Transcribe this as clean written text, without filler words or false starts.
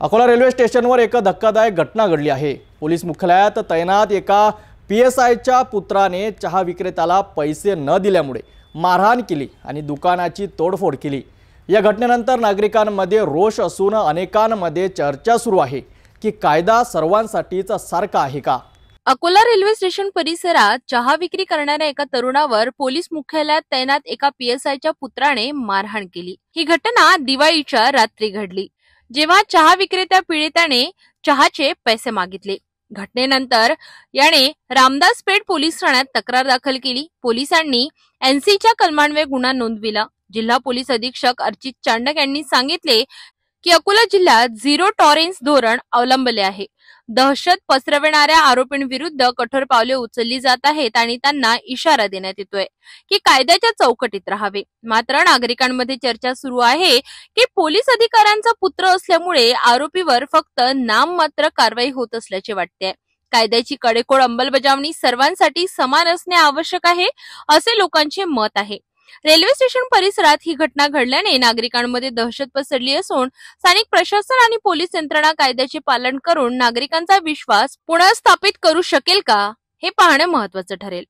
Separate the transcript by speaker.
Speaker 1: Akola railway स्टेशनवर एक धक्कादायक घटना घडली आहे। पोलीस मुख्यालयात तैनात एका पीएसआयच्या पुत्राने चहा विक्रेत्याला पैसे न दिल्यामुळे मारहाण केली आणि दुकानाची तोडफोड केली। या घटनेनंतर नागरिकांमध्ये रोष असून अनेकांमध्ये चर्चा सुरू आहे की कायदा सर्वांसाठीच सारखा आहे का।
Speaker 2: अकोला रेल्वे स्टेशन परिसरात चहा विक्री करणाऱ्या एका तरुणावर पोलीस मुख्यालयात तैनात एका पीएसआयच्या पुत्राने मारहाण केली। ही घटना दिवाळीच्या रात्री घडली, जेव्हा चहा विक्रेत्या पीडिताने चहाचे पैसे मागितले। घटनेनंतर याने रामदास पेठ पोलीस ठाण्यात तक्रार दाखल केली। पोलिसांनी एनसीच्या कलमान्वये गुन्हा नोंदविला। जिल्हा पोलीस अधीक्षक अर्चित चांडक यांनी सांगितले की अकोला जिल्ह्यात झिरो टॉलरन्स धोरण अवलंबले आहे। दहशत पसरविणाऱ्या आरोपींविरुद्ध कठोर पावले उचलली जात आहेत आणि त्यांना इशारा देण्यात येतोय की कायद्याच्या चौकटीत राहावे। मात्र नागरिकांमध्ये चर्चा सुरू आहे की पोलीस अधिकाऱ्यांचा पुत्र असल्यामुळे आरोपीवर फक्त नाममात्र कारवाई होत असल्याचे वाटते। कायद्याची कडेकोड अंमलबजावणी सर्वांसाठी समान असणे आवश्यक आहे, असे लोकांचे मत आहे। रेल्वे स्टेशन परिसरात ही घटना घडल्याने नागरिकांमध्ये दहशत पसरली असून स्थानिक प्रशासन आणि पोलीस यंत्रणा कायद्याचे पालन करून नागरिकांचा विश्वास पुनर्स्थापित करू शकेल का, हे पाहणे महत्त्वाचे ठरेल।